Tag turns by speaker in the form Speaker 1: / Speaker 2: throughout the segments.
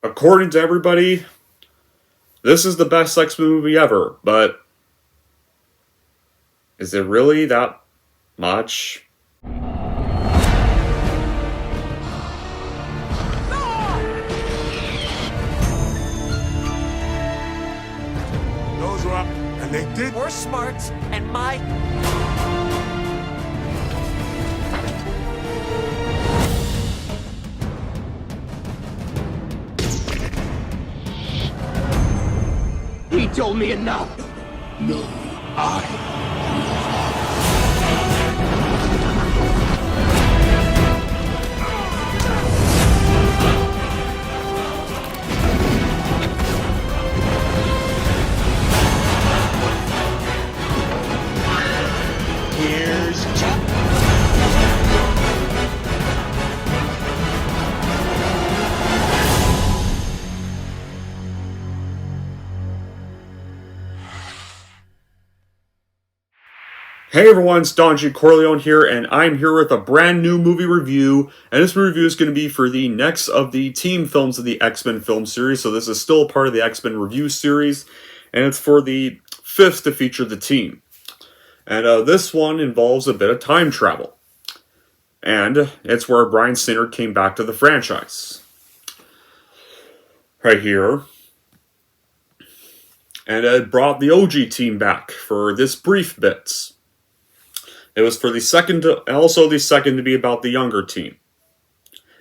Speaker 1: According to everybody, this is the best X-Men movie ever, but is it really that much?
Speaker 2: Those were up, and they did.
Speaker 3: We're smart, and my...
Speaker 4: He told me enough.
Speaker 2: No, I.
Speaker 4: Here's Chuck.
Speaker 1: Hey everyone, it's COrleone here, and I'm here with a brand new movie review, and this movie review is going to be for the next of the team films of the X-Men film series, so this is still a part of the X-Men review series, and it's for the fifth to feature the team. And this one involves a bit of time travel, and it's where Bryan Singer came back to the franchise. Right here. And it brought the OG team back for this brief bit. It was for the second, also the second to be about the younger team.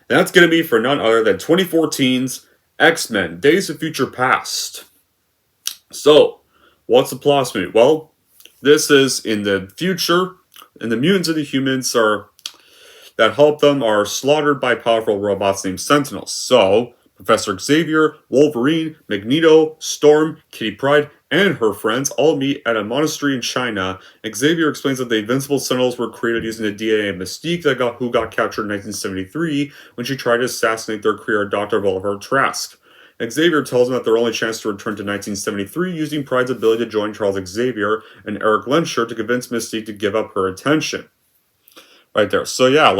Speaker 1: And that's going to be for none other than 2014's X-Men: Days of Future Past. So, what's the plot movie? Well, this is in the future, and the mutants and the humans that help them are slaughtered by powerful robots named Sentinels. So, Professor Xavier, Wolverine, Magneto, Storm, Kitty Pryde, and her friends all meet at a monastery in China. Xavier explains that the Invincible Sentinels were created using the DNA of Mystique who got captured in 1973 when she tried to assassinate their creator, Dr. Oliver Trask. Xavier tells them that their only chance to return to 1973 using Pryde's ability to join Charles Xavier and Eric Lensher to convince Mystique to give up her attention. Right there. So yeah,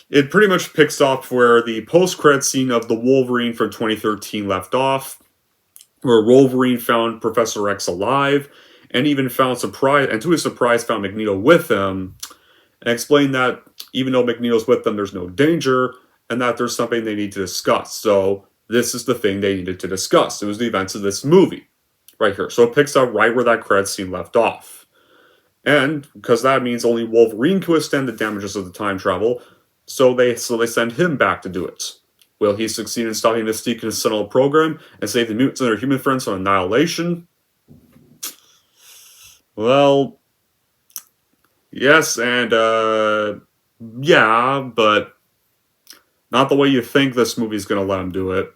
Speaker 1: it pretty much picks up where the post-credit scene of the Wolverine from 2013 left off, where Wolverine found Professor X alive, and even found to his surprise, found Magneto with him, and explained that even though Magneto's with them, there's no danger, and that there's something they need to discuss. So this is the thing they needed to discuss. It was the events of this movie, right here. So it picks up right where that credit scene left off. And because that means only Wolverine can withstand the damages of the time travel, so they send him back to do it. Will he succeed in stopping Mystique and his Sentinel program and save the mutants and their human friends from annihilation? Well, yes, and yeah, but not the way you think this movie's going to let him do it.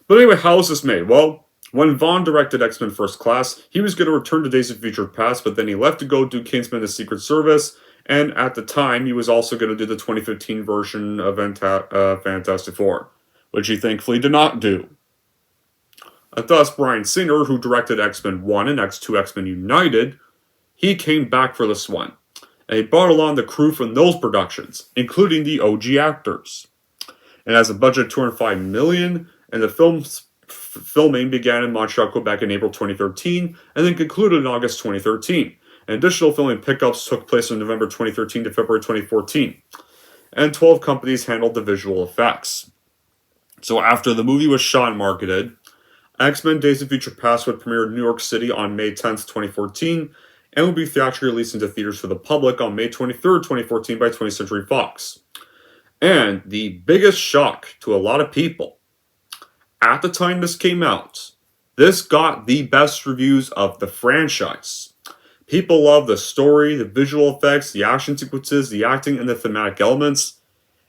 Speaker 1: But anyway, how was this made? Well, when Vaughn directed X-Men First Class, he was going to return to Days of Future Past, but then he left to go do Kingsman: The Secret Service. And at the time, he was also going to do the 2015 version of Fantastic Four, which he thankfully did not do. And thus, Bryan Singer, who directed X-Men 1 and X2 X-Men United, he came back for this one. And he brought along the crew from those productions, including the OG actors. And has a budget of $205 million, and the filming began in Montreal, Quebec in April 2013, and then concluded in August 2013. And additional filming pickups took place from November 2013 to February 2014. And 12 companies handled the visual effects. So after the movie was shot and marketed, X-Men: Days of Future Past would premiere in New York City on May 10th, 2014, and would be theatrically released into theaters for the public on May 23rd, 2014 by 20th Century Fox. And the biggest shock to a lot of people, at the time this came out, this got the best reviews of the franchise. People love the story, the visual effects, the action sequences, the acting, and the thematic elements.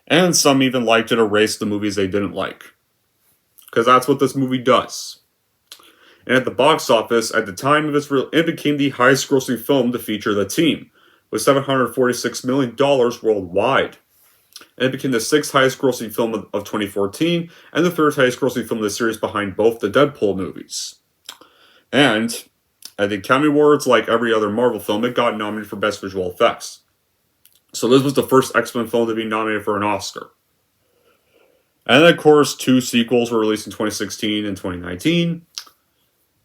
Speaker 1: And some even liked it erased the movies they didn't like. Because that's what this movie does. And at the box office, at the time of its release, it became the highest grossing film to feature the team, with $746 million worldwide. And it became the sixth highest grossing film of 2014, and the third highest grossing film of the series behind both the Deadpool movies. And at the Academy Awards, like every other Marvel film, it got nominated for Best Visual Effects. So this was the first X-Men film to be nominated for an Oscar. And then, of course, 2 sequels were released in 2016 and 2019.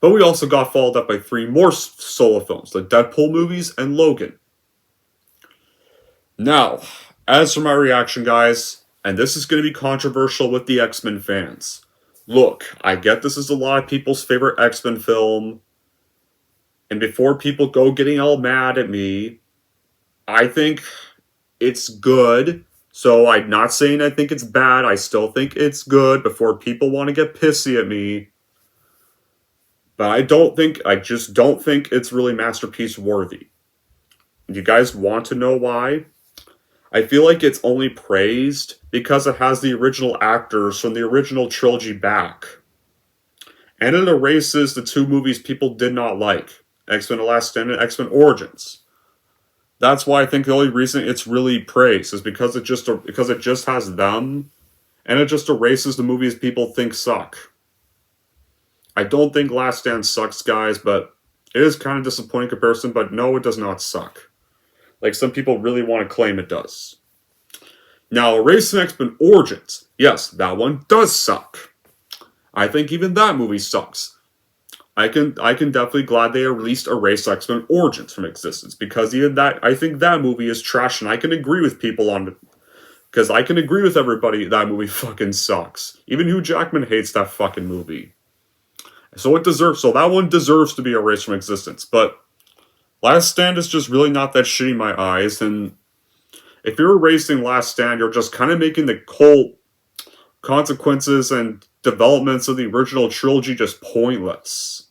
Speaker 1: But we also got followed up by 3 more solo films, the Deadpool movies and Logan. Now, as for my reaction, guys, and this is going to be controversial with the X-Men fans. Look, I get this is a lot of people's favorite X-Men film. And before people go getting all mad at me, I think it's good. So I'm not saying I think it's bad. I still think it's good before people want to get pissy at me. But I just don't think it's really masterpiece worthy. Do you guys want to know why? I feel like it's only praised because it has the original actors from the original trilogy back. And it erases the 2 movies people did not like. X-Men The Last Stand and X-Men Origins. That's why I think the only reason it's really praised is because it just has them, and it just erases the movies people think suck. I don't think Last Stand sucks, guys, but it is kind of disappointing comparison, but no, it does not suck. Like some people really want to claim it does. Now, erasing X-Men Origins, yes, that one does suck. I think even that movie sucks. I can definitely glad they released Erase X-Men Origins from existence, because even that, I think that movie is trash, and I can agree with people on it, because I can agree with everybody that movie fucking sucks. Even Hugh Jackman hates that fucking movie. So that one deserves to be erased from existence, but Last Stand is just really not that shitty in my eyes, and if you're erasing Last Stand, you're just kind of making the whole consequences and developments of the original trilogy just pointless.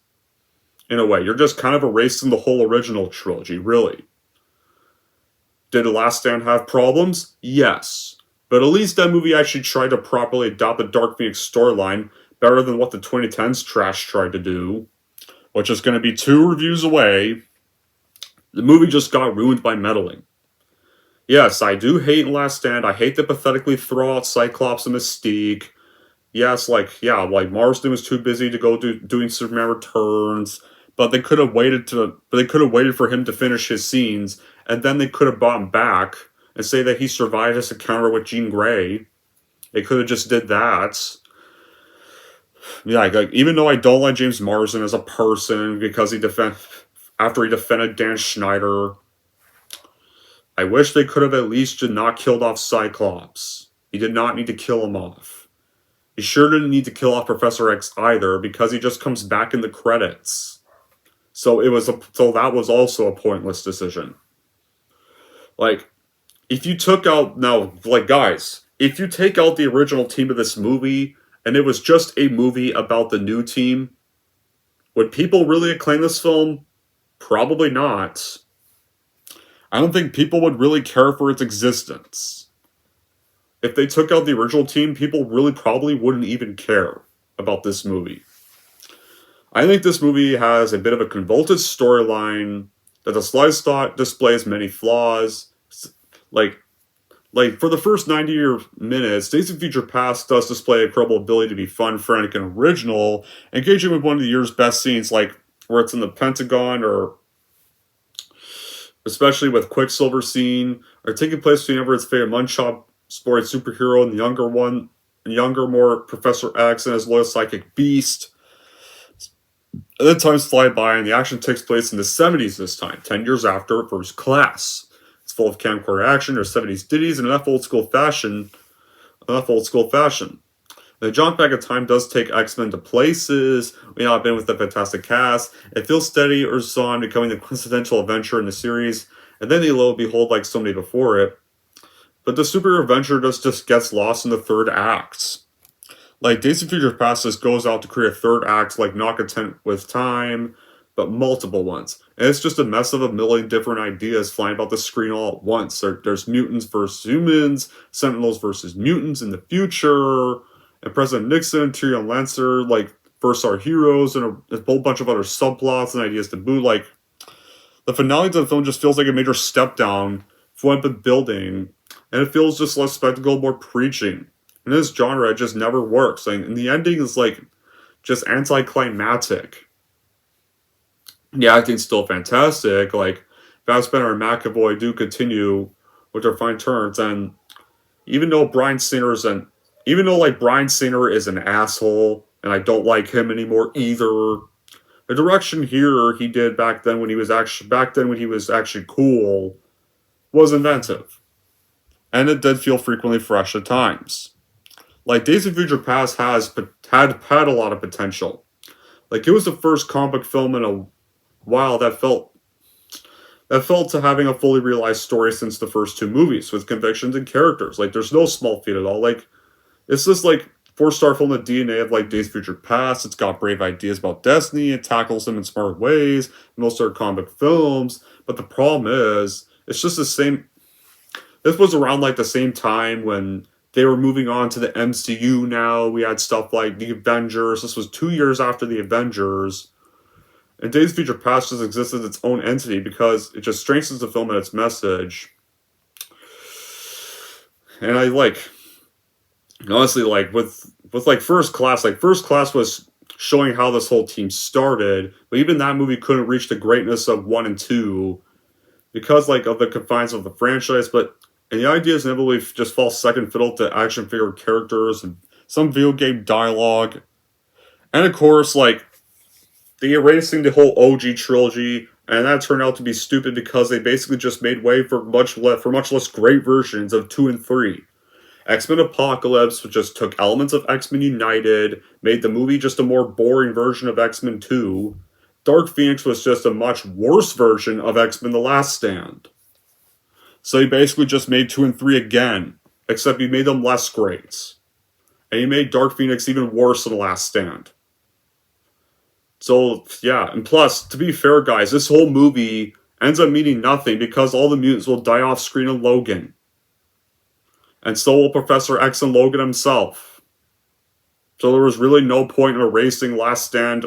Speaker 1: In a way, you're just kind of erasing the whole original trilogy, really. Did The Last Stand have problems? Yes. But at least that movie actually tried to properly adopt the Dark Phoenix storyline better than what the 2010s trash tried to do, which is going to be 2 reviews away. The movie just got ruined by meddling. Yes, I do hate Last Stand. I hate to pathetically throw out Cyclops and Mystique. Yes, Marsden was too busy to go doing Superman Returns, but they could have waited for him to finish his scenes, and then they could have brought him back and say that he survived his encounter with Jean Grey. They could have just did that. Yeah, even though I don't like James Marsden as a person because after he defended Dan Schneider, I wish they could have at least not killed off Cyclops. He did not need to kill him off. He sure didn't need to kill off Professor X either, because he just comes back in the credits. So that was also a pointless decision. If you take out the original team of this movie, and it was just a movie about the new team, would people really acclaim this film? Probably not. I don't think people would really care for its existence. If they took out the original team, people really probably wouldn't even care about this movie. I think this movie has a bit of a convoluted storyline that the slightest thought displays many flaws. For the first 90 minutes, Days of Future Past does display a credible ability to be fun, frantic, and original, engaging with one of the year's best scenes, like where it's in the Pentagon, or especially with Quicksilver scene, or taking place between Everett's favorite Munchop sporty superhero and the younger, more Professor X and his loyal psychic Beast. And then times fly by, and the action takes place in the 70s this time, 10 years after First Class. It's full of camcorder action, or 70s ditties, in enough old school fashion. The jump back of time does take X-Men to places we have been with the fantastic cast. It feels steady or so on, becoming the quintessential adventure in the series, and then they lo and behold like so many before it. But the superhero adventure just gets lost in the third act. Days of Future Past just goes out to create a third act, not content with time, but multiple ones. And it's just a mess of a million different ideas flying about the screen all at once. There's mutants versus humans, Sentinels versus mutants in the future, and President Nixon and Tyrion Lancer, versus our heroes, and a whole bunch of other subplots and ideas to boot. The finale to the film just feels like a major step down from what I've been building, and it feels just less spectacle, more preaching. In this genre, it just never works. And the ending is, just anticlimactic. The acting's still fantastic. Fassbender and McAvoy do continue with their fine turns. And even though Bryan Singer's and even though like Bryan Singer is an asshole and I don't like him anymore either, the direction here he did back then when he was actually cool was inventive, and it did feel frequently fresh at times. Like Days of Future Past had a lot of potential. Like it was the first comic book film in a while that felt to having a fully realized story since the first two movies with convictions and characters. Like there's no small feat at all. Like it's just like four-star film, the DNA of like Days of Future Past. It's got brave ideas about destiny. It tackles them in smart ways. Most are comic films, but the problem is, it's just the same. This was around like the same time when they were moving on to the MCU. Now we had stuff like the Avengers. This was 2 years after the Avengers, and Days of Future Past just exists as its own entity because it just strengthens the film and its message. And I like. Honestly, like with like First Class was showing how this whole team started, but even that movie couldn't reach the greatness of 1 and 2 because like of the confines of the franchise. But and the ideas inevitably just fall second fiddle to action figure characters and some video game dialogue, and of course like the erasing the whole OG trilogy. And that turned out to be stupid because they basically just made way for much less great versions of 2 and 3. X-Men Apocalypse just took elements of X-Men United, made the movie just a more boring version of X-Men 2. Dark Phoenix was just a much worse version of X-Men The Last Stand. So he basically just made 2 and 3 again, except he made them less great. And he made Dark Phoenix even worse than The Last Stand. So, yeah, and plus, to be fair guys, this whole movie ends up meaning nothing because all the mutants will die off screen in Logan. And so will Professor X and Logan himself. So there was really no point in erasing Last Stand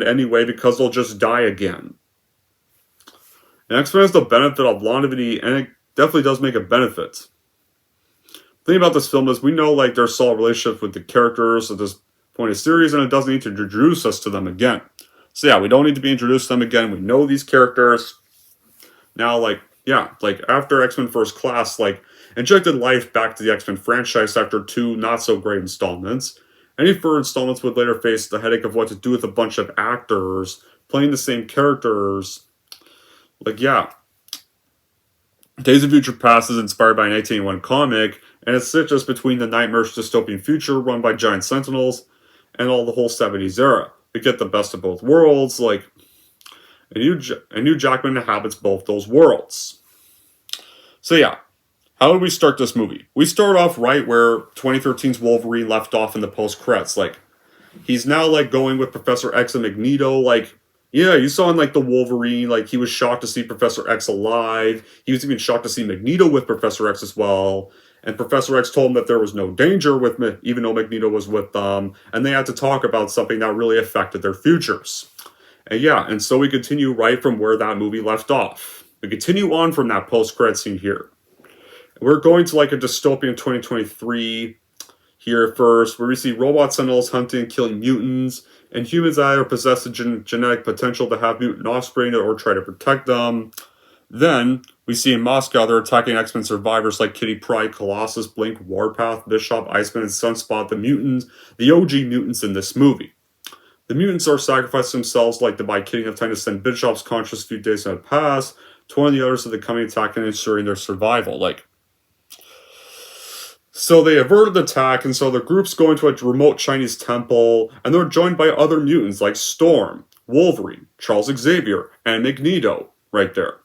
Speaker 1: anyway because they'll just die again. And X-Men has the benefit of longevity, and it definitely does make a benefit. The thing about this film is we know like there's solid relationships with the characters at this point of the series, and it doesn't need to introduce us to them again. So yeah, we don't need to be introduced to them again. We know these characters. Now, like, yeah, like after X-Men First Class, like, injected life back to the X-Men franchise after 2 not-so-great installments. Any further installments would later face the headache of what to do with a bunch of actors playing the same characters. Like, yeah. Days of Future Past is inspired by a 1981 comic, and it sits between the nightmarish dystopian future run by giant sentinels and all the whole 70s era. We get the best of both worlds, like, and Hugh Jackman inhabits both those worlds. So yeah. How do we start this movie? We start off right where 2013's Wolverine left off in the post-credits. Like, he's now, like, going with Professor X and Magneto. Like, yeah, you saw in, like, the Wolverine, like, he was shocked to see Professor X alive. He was even shocked to see Magneto with Professor X as well. And Professor X told him that there was no danger with even though Magneto was with them. And they had to talk about something that really affected their futures. And yeah, and so we continue right from where that movie left off. We continue on from that post-credit scene here. We're going to like a dystopian 2023 here first, where we see robot sentinels hunting and killing mutants, and humans either possess the genetic potential to have mutant offspring or try to protect them. Then, we see in Moscow they're attacking X-Men survivors like Kitty Pryde, Colossus, Blink, Warpath, Bishop, Iceman, and Sunspot, the OG mutants in this movie. The mutants are sacrificing themselves like by killing enough time to send Bishop's conscious a few days in the past to one of the others of the coming attack and ensuring their survival. Like, so they averted the attack, and so the group's going to a remote Chinese temple, and they're joined by other mutants like Storm, Wolverine, Charles Xavier, and Magneto, right there.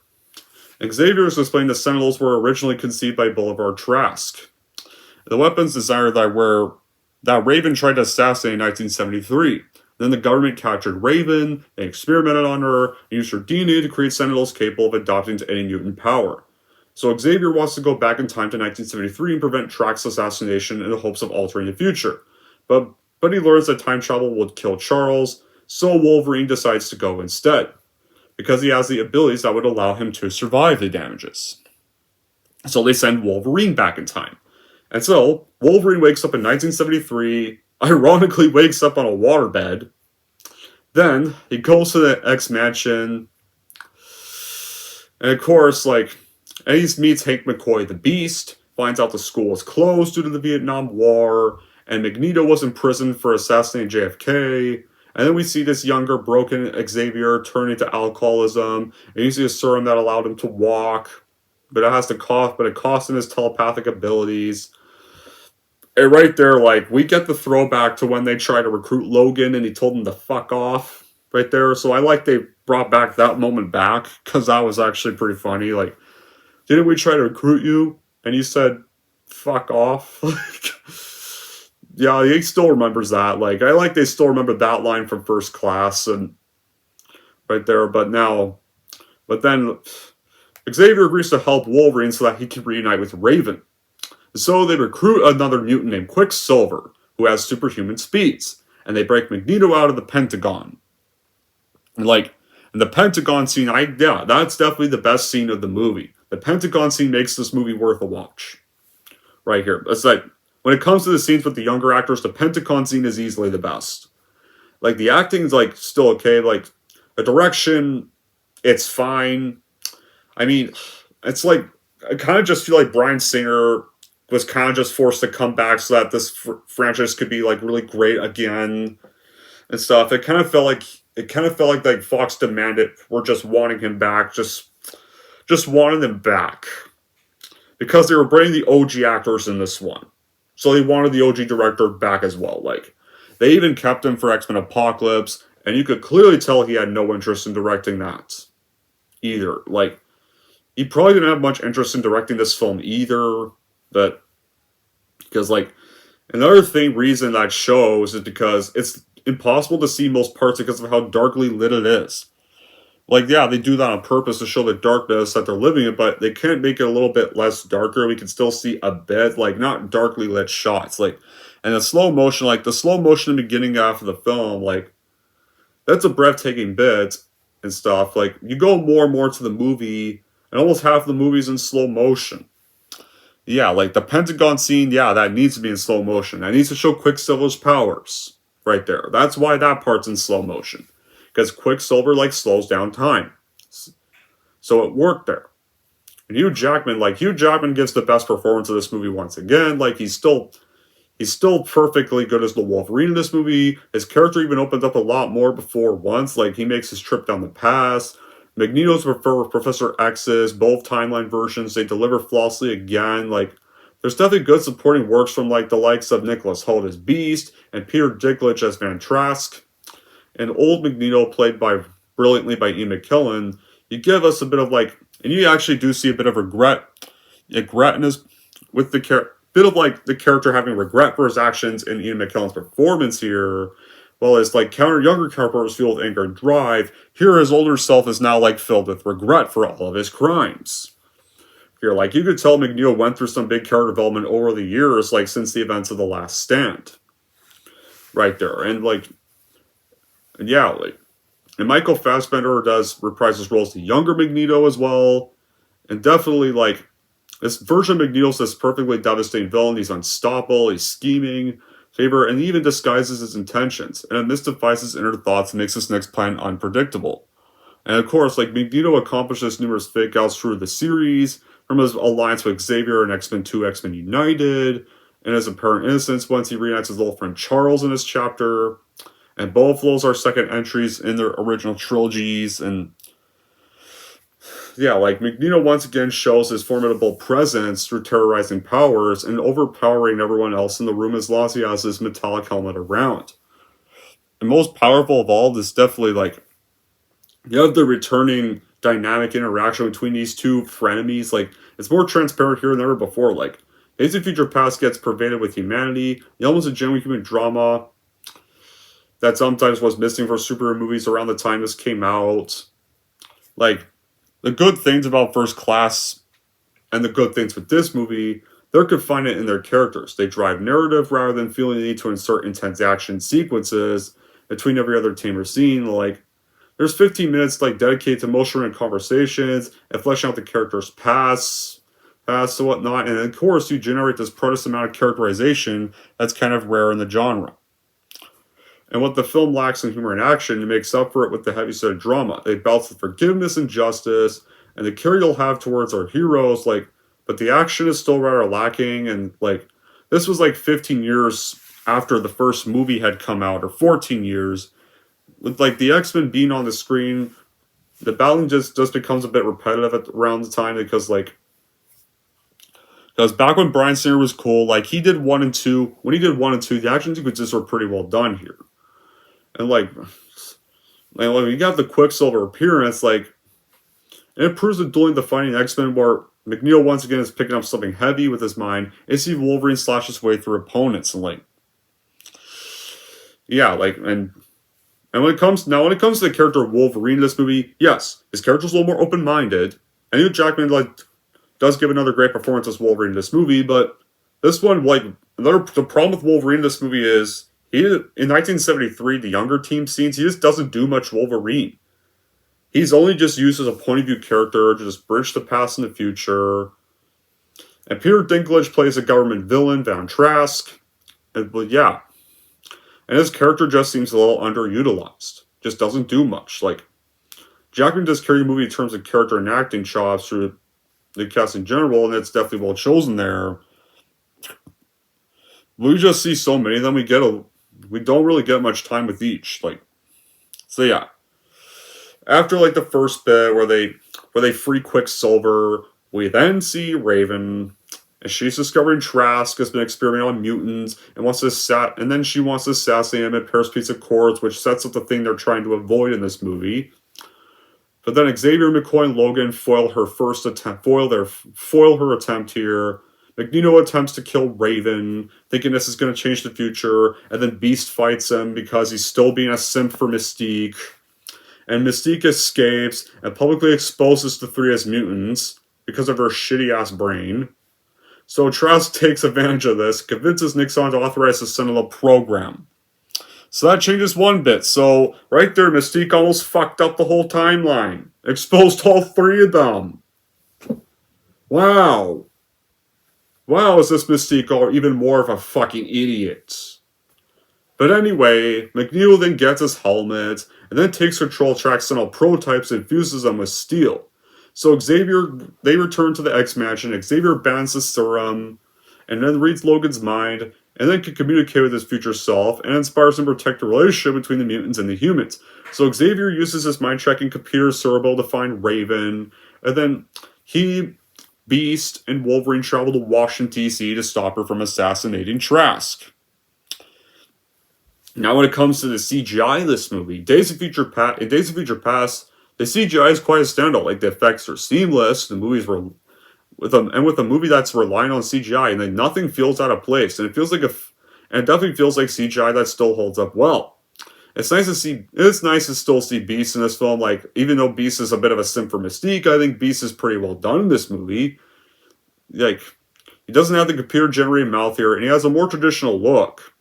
Speaker 1: Xavier is explaining the Sentinels were originally conceived by Boulevard Trask. The weapons desired that Raven tried to assassinate in 1973. Then the government captured Raven, they experimented on her, and used her DNA to create Sentinels capable of adopting to any mutant power. So Xavier wants to go back in time to 1973 and prevent Trask's assassination in the hopes of altering the future. But he learns that time travel would kill Charles, so Wolverine decides to go instead, because he has the abilities that would allow him to survive the damages. So they send Wolverine back in time. And so, Wolverine wakes up in 1973, ironically wakes up on a waterbed. Then, he goes to the X Mansion, and of course, like, and he meets Hank McCoy the Beast, finds out the school was closed due to the Vietnam War, and Magneto was imprisoned for assassinating JFK. And then we see this younger, broken Xavier turning to alcoholism, and using a serum that allowed him to walk, but it cost him his telepathic abilities. And right there, like, we get the throwback to when they tried to recruit Logan and he told him to fuck off right there. So I like they brought back that moment back, because that was actually pretty funny. Like, didn't we try to recruit you? And you said, fuck off. Yeah, he still remembers that. Like, I like they still remember that line from First Class and right there. But then Xavier agrees to help Wolverine so that he can reunite with Raven. So they recruit another mutant named Quicksilver, who has superhuman speeds, and they break Magneto out of the Pentagon. And the Pentagon scene, that's definitely the best scene of the movie. The Pentagon scene makes this movie worth a watch. Right here. It's like, when it comes to the scenes with the younger actors, the Pentagon scene is easily the best. Like, the acting is, like, still okay. Like, the direction, it's fine. I mean, it's like, I kind of just feel like Bryan Singer was kind of just forced to come back so that this franchise could be, like, really great again and stuff. It kind of felt like Fox demanded, we're just wanting him back, just wanted him back. Because they were bringing the OG actors in this one. So they wanted the OG director back as well. Like, they even kept him for X-Men Apocalypse, and you could clearly tell he had no interest in directing that either. Like, he probably didn't have much interest in directing this film either, but because, like, another reason that shows is because it's impossible to see most parts because of how darkly lit it is. Like, yeah, they do that on purpose to show the darkness that they're living in, but they can't make it a little bit less darker. We can still see a bit, like, not darkly lit shots. Like, and the slow motion in the beginning half of the film, like, that's a breathtaking bit and stuff. Like, you go more and more to the movie, and almost half the movie's in slow motion. Yeah, like, the Pentagon scene, yeah, that needs to be in slow motion. That needs to show Quicksilver's powers right there. That's why that part's in slow motion. Because Quicksilver, like, slows down time. So it worked there. And Hugh Jackman gives the best performance of this movie once again. Like, he's still perfectly good as the Wolverine in this movie. His character even opens up a lot more before once. Like, he makes his trip down the past. Magneto's Professor X's, both timeline versions, they deliver flawlessly again. Like, there's definitely good supporting works from, like, the likes of Nicholas Hoult as Beast and Peter Dinklage as Van Trask. And old Magneto, played brilliantly by Ian McKellen, you give us a bit of, like, and you actually do see a bit of regret in his, with the the character having regret for his actions in Ian McKellen's performance here, while his, like, younger counterpart was filled with anger and drive. Here, his older self is now, like, filled with regret for all of his crimes. Here, like, you could tell Magneto went through some big character development over the years, like, since the events of The Last Stand. Right there. And, like, and yeah, like, and Michael Fassbender reprise his role as the younger Magneto as well. And definitely, like, this version of Magneto's this perfectly devastating villain. He's unstoppable, he's scheming, and he even disguises his intentions. And it mystifies his inner thoughts and makes his next plan unpredictable. And of course, like, Magneto accomplishes numerous fake outs through the series, from his alliance with Xavier and X-Men 2, X-Men United, and his apparent innocence once he reunites his little friend Charles in this chapter. And both of those are second entries in their original trilogies. And yeah, like, Magneto once again shows his formidable presence through terrorizing powers and overpowering everyone else in the room as long as he has his metallic helmet around. And most powerful of all is definitely, like, you have the returning dynamic interaction between these two frenemies. Like, it's more transparent here than ever before. Like, Days of Future Past gets pervaded with humanity, the elements of genuine human drama that sometimes was missing for superhero movies around the time this came out. Like, the good things about First Class and the good things with this movie, they're confined in their characters. They drive narrative rather than feeling the need to insert intense action sequences between every other team or scene. Like, there's 15 minutes, like, dedicated to emotional and conversations and fleshing out the characters' past and whatnot. And of course, you generate this prodigious amount of characterization that's kind of rare in the genre. And what the film lacks in humor and action, it makes up for it with the heavy-sided drama. It balance with forgiveness and justice, and the care you'll have towards our heroes, like, but the action is still rather lacking. And like, this was like 15 years after the first movie had come out, or 14 years. With like the X-Men being on the screen, the battling just becomes a bit repetitive around the time because back when Bryan Singer was cool, like he did 1 and 2. When he did 1 and 2, the action sequences were pretty well done here. And like you got the Quicksilver appearance, like it proves that dueling the fighting X-Men where McNeil once again is picking up something heavy with his mind, and see Wolverine slash his way through opponents, and like, yeah, like, and when it comes to the character of Wolverine in this movie, yes, his character's a little more open-minded. I Hugh Jackman does give another great performance as Wolverine in this movie, but this one, like, the problem with Wolverine in this movie is in 1973, the younger team scenes, he just doesn't do much Wolverine. He's only just used as a point of view character to just bridge the past and the future. And Peter Dinklage plays a government villain, Van Trask. But yeah. And his character just seems a little underutilized. Just doesn't do much. Like, Jackman does carry the movie in terms of character and acting chops through the cast in general, and it's definitely well chosen there. We just see so many of them, we don't really get much time with each. Like, so yeah. After like the first bit where they free Quicksilver, we then see Raven, and she's discovering Trask has been experimenting on mutants and then she wants to assassinate him at Paris Pizza Cords, which sets up the thing they're trying to avoid in this movie. But then Xavier, McCoy, and Logan foil her attempt here. Magneto attempts to kill Raven, thinking this is going to change the future, and then Beast fights him because he's still being a simp for Mystique. And Mystique escapes and publicly exposes the three as mutants because of her shitty-ass brain. So Trask takes advantage of this, convinces Nixon to authorize the Sentinel program. So that changes one bit. So right there, Mystique almost fucked up the whole timeline. Exposed all three of them. Wow. Wow, is this Mystique or even more of a fucking idiot? But anyway, McNeil then gets his helmet, and then takes control of Track's Sentinel prototypes and fuses them with steel. So they return to the X-Mansion, Xavier bans the serum, and then reads Logan's mind, and then can communicate with his future self, and inspires him to protect the relationship between the mutants and the humans. So Xavier uses his mind-tracking computer cerebral to find Raven, and then he, Beast, and Wolverine travel to Washington, D.C. to stop her from assassinating Trask. Now when it comes to the CGI in this movie, Days of Future Past, the CGI is quite a standout. Like, the effects are seamless, the movies were with a movie that's relying on CGI, and then nothing feels out of place, and it definitely feels like CGI that still holds up well. It's nice to still see Beast in this film. Like, even though Beast is a bit of a simp for Mystique, I think Beast is pretty well done in this movie. Like, he doesn't have the computer-generated mouth here, and he has a more traditional look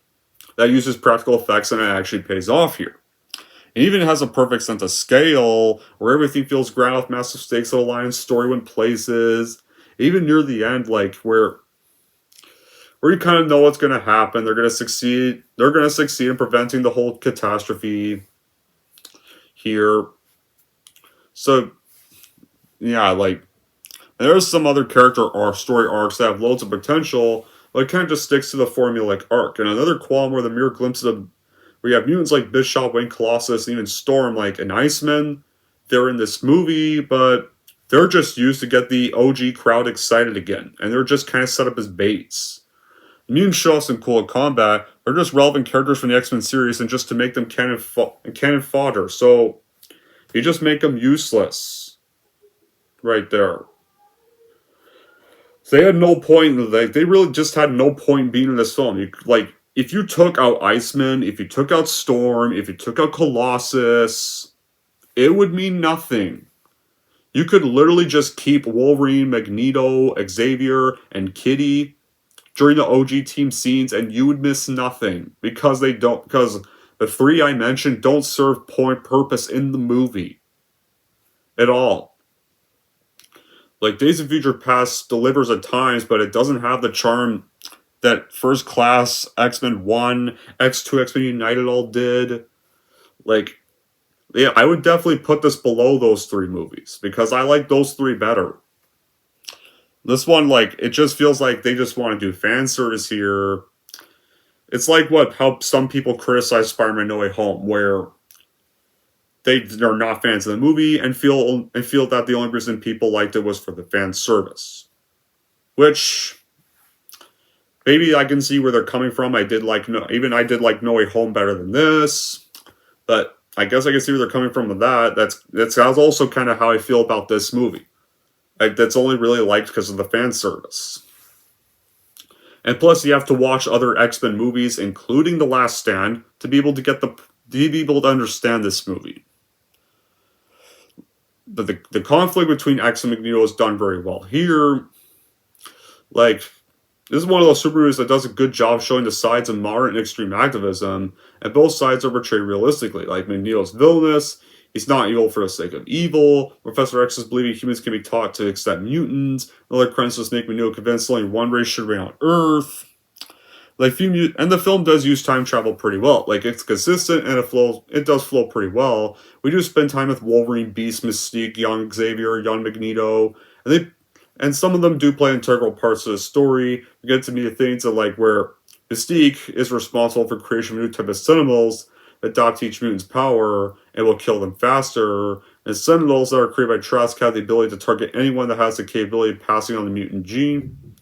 Speaker 1: that uses practical effects, and it actually pays off here. It even has a perfect sense of scale, where everything feels grand with massive stakes that align, story went places. Even near the end, like, where you kind of know what's going to happen. They're going to succeed in preventing the whole catastrophe here. So, yeah, like, there's some other character or story arcs that have loads of potential, but it kind of just sticks to the formulaic arc. And another qualm where the mere glimpses of where you have mutants like Bishop, Wayne Colossus, and even Storm, like an Iceman, they're in this movie, but they're just used to get the OG crowd excited again. And they're just kind of set up as baits. Mutants show us some cool combat. They're just relevant characters from the X-Men series, and just to make them cannon fodder. So you just make them useless. Right there. So they had no point. They really just had no point being in this film. If you took out Iceman, if you took out Storm, if you took out Colossus, it would mean nothing. You could literally just keep Wolverine, Magneto, Xavier, and Kitty during the OG team scenes, and you would miss nothing because the three I mentioned don't serve purpose in the movie at all. Like, Days of Future Past delivers at times, but it doesn't have the charm that First Class, X-Men 1, X2, X-Men United all did. Like, yeah, I would definitely put this below those three movies, because I like those three better. This one, like, it just feels like they just want to do fan service here. It's like how some people criticize Spider-Man No Way Home, where they are not fans of the movie and feel that the only reason people liked it was for the fan service. Which maybe I can see where they're coming from. I did like No Way Home better than this, but I guess I can see where they're coming from with that. That's also kind of how I feel about this movie. That's only really liked because of the fan service. And plus, you have to watch other X-Men movies, including The Last Stand, to be able to understand this movie. But the conflict between X and Magneto is done very well here. Like, this is one of those superheroes that does a good job showing the sides of moderate and extreme activism, and both sides are portrayed realistically. Like, Magneto's villainous, he's not evil for the sake of evil. Professor X is believing humans can be taught to accept mutants. Other crimes make Magneto convinced only one race should reign on Earth. Like, and the film does use time travel pretty well. Like, it's consistent and it does flow pretty well. We do spend time with Wolverine, Beast, Mystique, young Xavier, young Magneto, and some of them do play integral parts of the story. We get to meet the things of, like, where Mystique is responsible for creation of a new type of Sentinels that adopt each mutant's power and will kill them faster. And Sentinels that are created by Trask have the ability to target anyone that has the capability of passing on the mutant gene.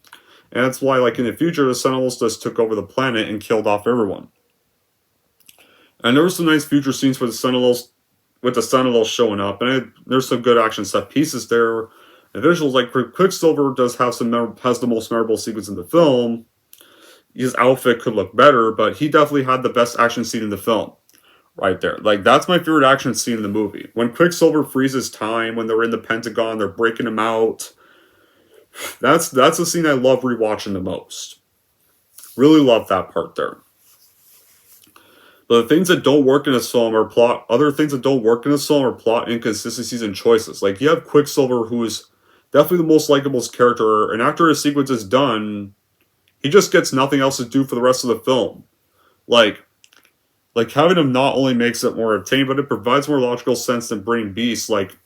Speaker 1: And that's why, like, in the future, the Sentinels just took over the planet and killed off everyone. And there were some nice future scenes with the Sentinels showing up, and there's some good action set pieces there. And visuals, like, Quicksilver has the most memorable sequence in the film. His outfit could look better, but he definitely had the best action scene in the film. Right there. Like, that's my favorite action scene in the movie. When Quicksilver freezes time, when they're in the Pentagon, they're breaking him out. That's the scene I love rewatching the most. Really love that part there. But the things that don't work in this film are plot. Other things that don't work in this film are plot inconsistencies and choices. Like, you have Quicksilver, who is definitely the most likable character, and after his sequence is done, he just gets nothing else to do for the rest of the film. Like having him not only makes it more entertaining, but it provides more logical sense than bringing Beast. Like,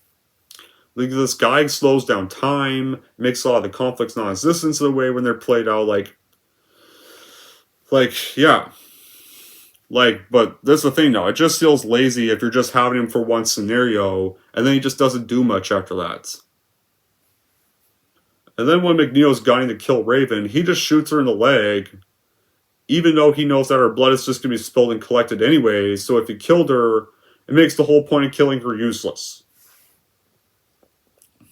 Speaker 1: this guy slows down time, makes a lot of the conflicts non-existent in a way when they're played out. Yeah. But that's the thing, though. It just feels lazy if you're just having him for one scenario, and then he just doesn't do much after that. And then when Magneto's gunning to kill Raven, he just shoots her in the leg, even though he knows that her blood is just going to be spilled and collected anyway, so if he killed her, it makes the whole point of killing her useless.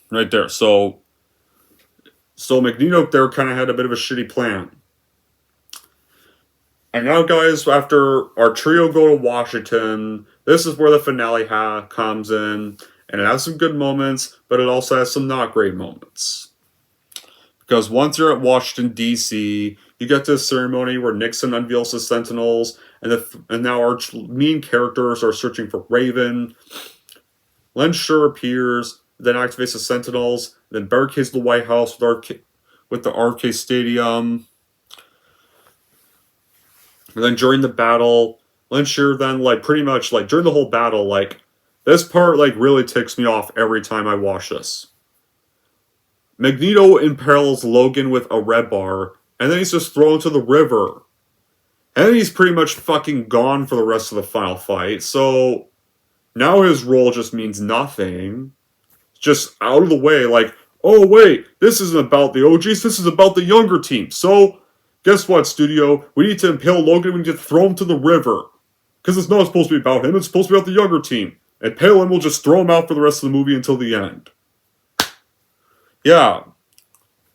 Speaker 1: Right there. So Magneto there kind of had a bit of a shitty plan. And now, guys, after our trio go to Washington, this is where the finale comes in, and it has some good moments, but it also has some not great moments. Because once you're at Washington, D.C., you get to a ceremony where Nixon unveils the Sentinels, and now our main characters are searching for Raven. Len Sure appears, then activates the Sentinels, then barricades the White House with the RK Stadium. And then during the battle, Len Sure then, pretty much, during the whole battle, this part, really ticks me off every time I watch this. Magneto impales Logan with a red bar, and then he's just thrown into the river. And then he's pretty much fucking gone for the rest of the final fight, so now his role just means nothing. Just out of the way, oh wait, this isn't about the OGs, this is about the younger team. So, guess what, studio? We need to impale Logan, we need to throw him to the river. Because it's not supposed to be about him, it's supposed to be about the younger team. Impale him, we'll just throw him out for the rest of the movie until the end. Yeah,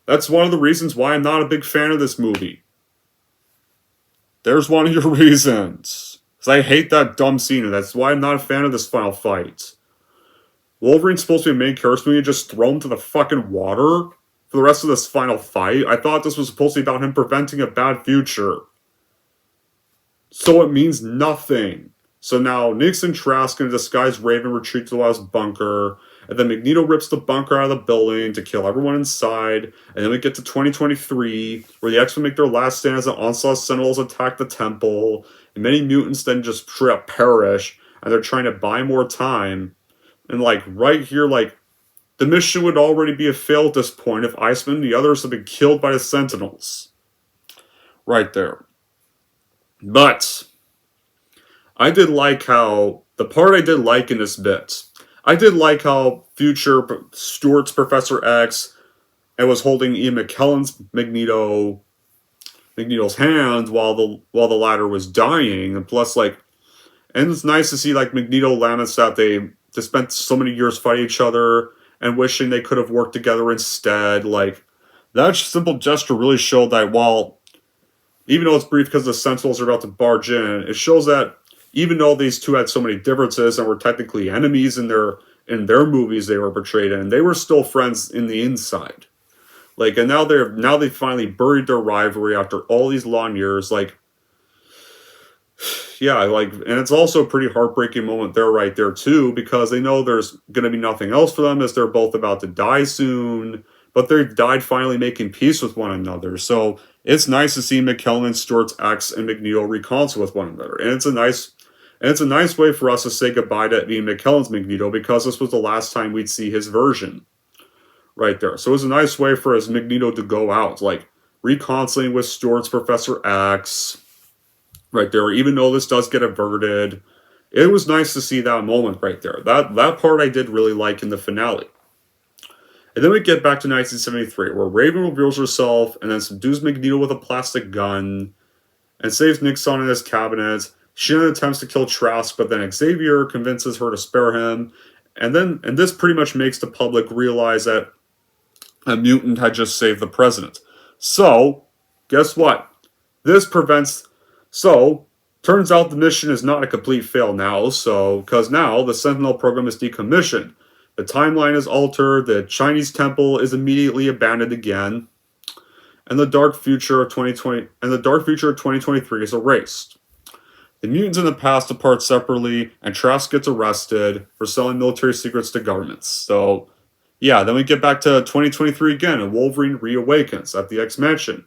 Speaker 1: that's one of the reasons why I'm not a big fan of this movie. There's one of your reasons. Because I hate that dumb scene, and that's why I'm not a fan of this final fight. Wolverine's supposed to be a main character, and you just throw him to the fucking water for the rest of this final fight? I thought this was supposed to be about him preventing a bad future. So it means nothing. So now Nixon Trask in a disguised Raven retreat to the last bunker, and then Magneto rips the bunker out of the building to kill everyone inside, and then we get to 2023, where the X-Men make their last stand as the Onslaught Sentinels attack the temple, and many mutants then just straight up perish, and they're trying to buy more time. And right here, the mission would already be a fail at this point if Iceman and the others had been killed by the Sentinels. Right there. But I did like how, the part I did like in this bit, I did like how future Stewart's Professor X and was holding Ian McKellen's Magneto's hand while the latter was dying, and plus and it's nice to see Magneto laments that they spent so many years fighting each other and wishing they could have worked together instead. That simple gesture really showed that even though it's brief because the Sentinels are about to barge in, it shows that even though these two had so many differences and were technically enemies in their movies they were portrayed in, they were still friends in the inside. And now they finally buried their rivalry after all these long years. Yeah, and it's also a pretty heartbreaking moment there, right there too, because they know there's gonna be nothing else for them as they're both about to die soon. But they've died finally making peace with one another. So it's nice to see McKellen, Stewart's X, and Magneto reconcile with one another, and it's a nice way for us to say goodbye to Ian McKellen's Magneto, because this was the last time we'd see his version. Right there. So it was a nice way for his Magneto to go out, reconciling with Stewart's Professor X. Right there. Even though this does get averted, it was nice to see that moment right there. That part I did really like in the finale. And then we get back to 1973, where Raven reveals herself and then subdues Magneto with a plastic gun and saves Nixon in his cabinet. She then attempts to kill Trask, but then Xavier convinces her to spare him. And this pretty much makes the public realize that a mutant had just saved the president. So, guess what? Turns out the mission is not a complete fail now, because now the Sentinel program is decommissioned. The timeline is altered, the Chinese temple is immediately abandoned again, and the dark future of 2023 is erased. The mutants in the past depart separately, and Trask gets arrested for selling military secrets to governments. So, yeah, then we get back to 2023 again, and Wolverine reawakens at the X-Mansion.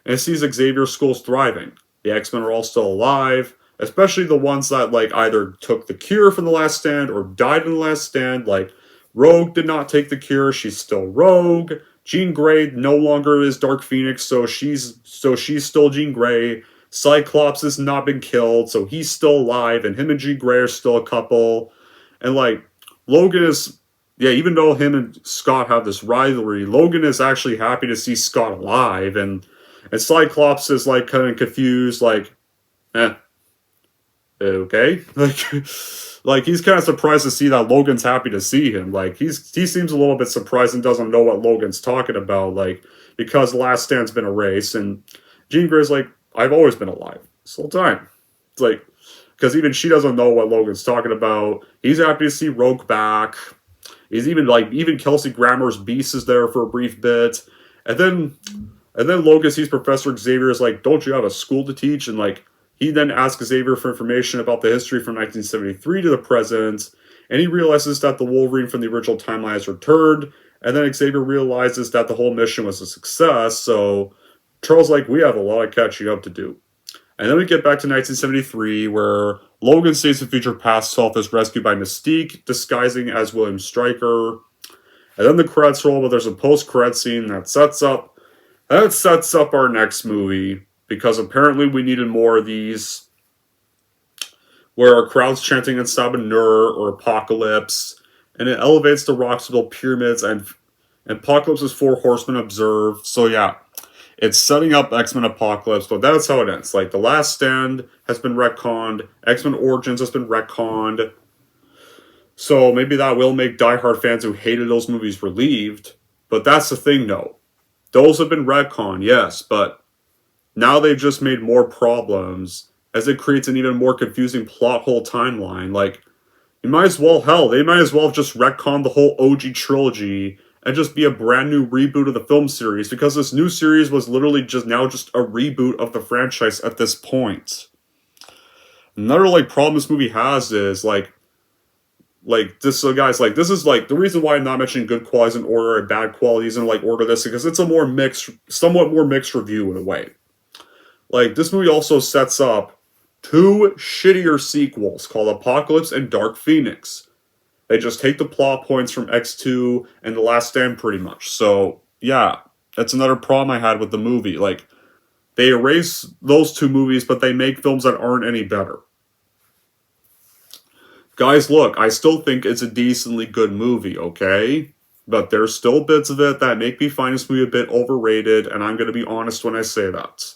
Speaker 1: And it sees Xavier's schools thriving. The X-Men are all still alive, especially the ones that, either took the cure from the Last Stand or died in the Last Stand. Rogue did not take the cure, she's still Rogue. Jean Grey no longer is Dark Phoenix, so she's still Jean Grey. Cyclops has not been killed, so he's still alive, and him and Jean Grey are still a couple. And, Logan is... Yeah, even though him and Scott have this rivalry, Logan is actually happy to see Scott alive, and Cyclops is, kind of confused, okay? He's kind of surprised to see that Logan's happy to see him. He seems a little bit surprised and doesn't know what Logan's talking about, because Last Stand's been erased, and Jean Grey's I've always been alive, this whole time. It's because even she doesn't know what Logan's talking about. He's happy to see Rogue back. He's even Kelsey Grammer's Beast is there for a brief bit. And then Logan sees Professor Xavier is don't you have a school to teach? And he then asks Xavier for information about the history from 1973 to the present. And he realizes that the Wolverine from the original timeline has returned. And then Xavier realizes that the whole mission was a success. So Charles we have a lot of catching up to do. And then we get back to 1973, where Logan saves the future past self is rescued by Mystique, disguising as William Stryker. And then the credits roll, but there's a post-credit scene that sets up our next movie, because apparently we needed more of these, where a crowd's chanting in Sabanur or Apocalypse, and it elevates the rocks to build pyramids, and Apocalypse's 4 horsemen observe. So yeah. It's setting up X-Men Apocalypse, but that's how it ends. The Last Stand has been retconned, X-Men Origins has been retconned, so maybe that will make diehard fans who hated those movies relieved, but that's the thing though. Those have been retconned, yes, but now they've just made more problems, as it creates an even more confusing plot hole timeline. They might as well have just retconned the whole OG trilogy and just be a brand new reboot of the film series, because this new series was literally just a reboot of the franchise at this point. Another problem this movie has is this. So guys, this is the reason why I'm not mentioning good qualities in order and bad qualities in order this, because it's a somewhat more mixed review in a way. This movie also sets up 2 shittier sequels called Apocalypse and Dark Phoenix. They just take the plot points from X2 and The Last Stand pretty much. So, yeah, that's another problem I had with the movie. Like, they erase those two movies, but they make films that aren't any better. Guys, look, I still think it's a decently good movie, okay? But there's still bits of it that make me find this movie a bit overrated, and I'm going to be honest when I say that.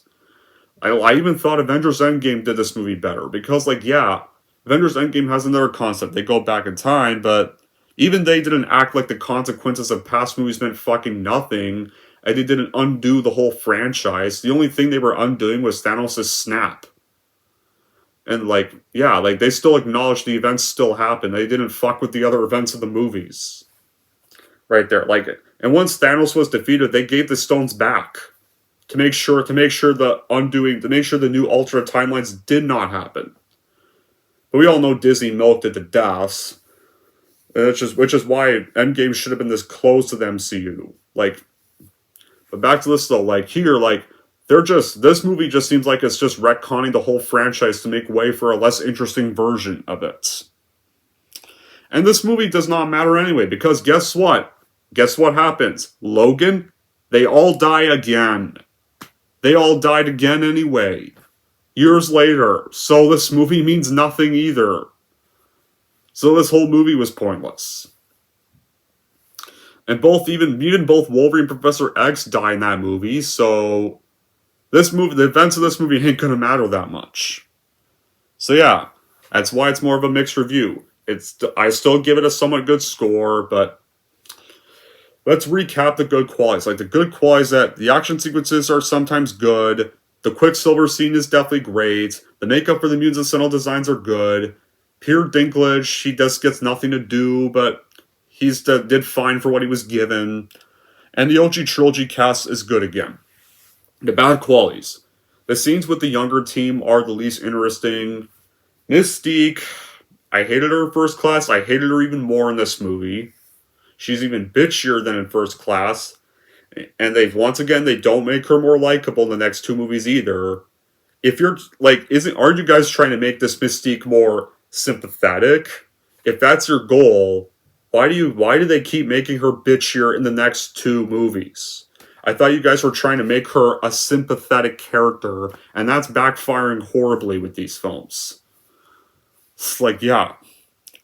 Speaker 1: I even thought Avengers Endgame did this movie better, because, like, yeah, Avengers Endgame has another concept. They go back in time, but even they didn't act like the consequences of past movies meant fucking nothing, and they didn't undo the whole franchise. The only thing they were undoing was Thanos' snap. And, like, yeah, like, they still acknowledged the events still happened. They didn't fuck with the other events of the movies. Right there, like, and once Thanos was defeated, they gave the stones back. To make sure the new alternate timelines did not happen. But we all know Disney milked it to death. Which is why Endgame should have been this close to the MCU. Like, but back to this though, like here, like, this movie just seems like it's just retconning the whole franchise to make way for a less interesting version of it. And this movie does not matter anyway, because guess what? Guess what happens? Logan, they all die again. They all died again anyway. Years later. So this movie means nothing either. So this whole movie was pointless. And even both Wolverine and Professor X die in that movie, so the events of this movie ain't gonna matter that much. So yeah, that's why it's more of a mixed review. I still give it a somewhat good score, but let's recap the good qualities. Like, the good qualities that the action sequences are sometimes good. The Quicksilver scene is definitely great. The makeup for the mutants and Sentinel designs are good. Peter Dinklage, he just gets nothing to do, but did fine for what he was given. And the OG trilogy cast is good again. The bad qualities. The scenes with the younger team are the least interesting. Mystique, I hated her in First Class. I hated her even more in this movie. She's even bitchier than in First Class. And they don't make her more likable in the next two movies either. If you're, like, aren't you guys trying to make this Mystique more sympathetic? If that's your goal, why do they keep making her bitchier in the next two movies? I thought you guys were trying to make her a sympathetic character, and that's backfiring horribly with these films. It's like, yeah,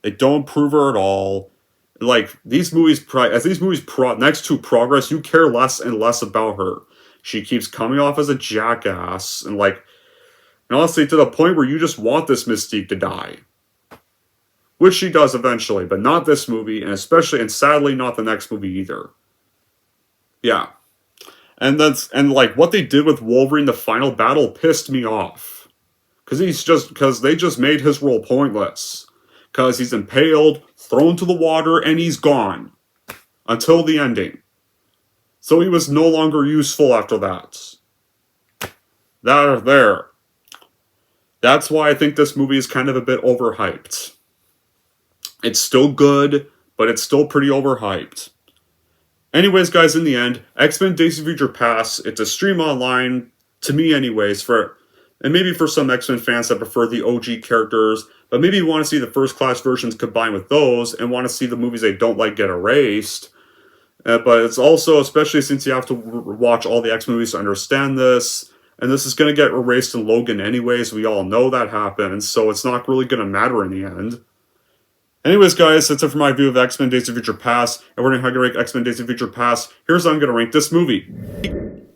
Speaker 1: they don't improve her at all. Like, next to progress, you care less and less about her. She keeps coming off as a jackass, and honestly, to the point where you just want this Mystique to die. Which she does eventually, but not this movie, and sadly not the next movie either. Yeah. And what they did with Wolverine, the final battle, pissed me off. Because they just made his role pointless. Because he's impaled, thrown to the water, and he's gone. Until the ending. So he was no longer useful after that. That's why I think this movie is kind of a bit overhyped. It's still good, but it's still pretty overhyped. Anyways, guys, in the end, X-Men Days of Future Past, it's a stream online, to me anyways, and maybe for some X-Men fans that prefer the OG characters, but maybe you want to see the First Class versions combined with those, and want to see the movies they don't like get erased. But it's also, especially since you have to watch all the X movies to understand this, and this is going to get erased in Logan anyways, we all know that happened, so it's not really going to matter in the end. Anyways, guys, that's it for my view of X-Men Days of Future Past, and we're going to rank X-Men Days of Future Past. Here's how I'm going to rank this movie.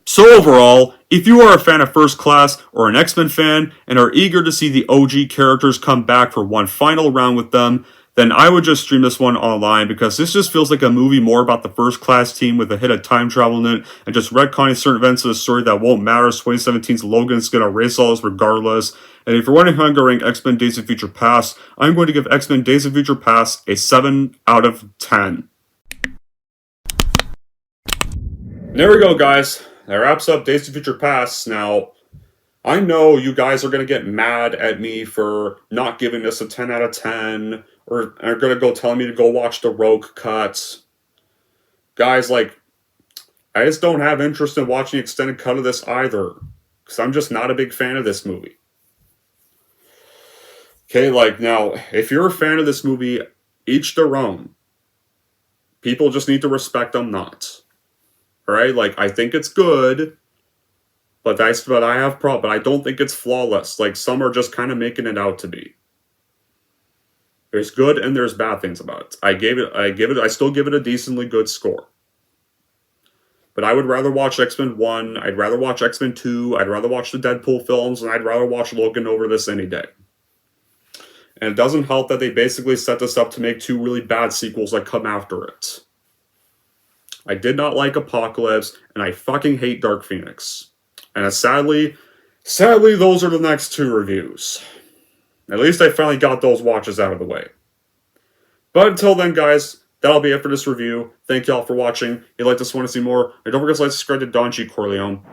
Speaker 1: So overall, if you are a fan of First Class or an X-Men fan and are eager to see the OG characters come back for one final round with them, then I would just stream this one online, because this just feels like a movie more about the First Class team with a hit of time travel in it and just retconning certain events of the story that won't matter. 2017's Logan's going to erase all this regardless. And if you're wondering how I'm going to rank X-Men Days of Future Past, I'm going to give X-Men Days of Future Past a 7 out of 10. There we go, guys. That wraps up Days of Future Past. Now, I know you guys are going to get mad at me for not giving this a 10 out of 10, or are going to go telling me to go watch the Rogue cuts. Guys, I just don't have interest in watching the extended cut of this either, because I'm just not a big fan of this movie. Okay, now, if you're a fan of this movie, Each their own. People just need to respect them not. Alright? Like, I think it's good, but I have problems. But I don't think it's flawless. Like, some are just kind of making it out to be. There's good and there's bad things about it. I still give it a decently good score. But I would rather watch X-Men 1, I'd rather watch X-Men 2, I'd rather watch the Deadpool films, and I'd rather watch Logan over this any day. And it doesn't help that they basically set this up to make 2 really bad sequels that come after it. I did not like Apocalypse, and I fucking hate Dark Phoenix. And sadly, those are the next 2 reviews. At least I finally got those watches out of the way. But until then, guys, that'll be it for this review. Thank y'all for watching. If you like this one to see more, and don't forget to like, subscribe to Don G. Corleone.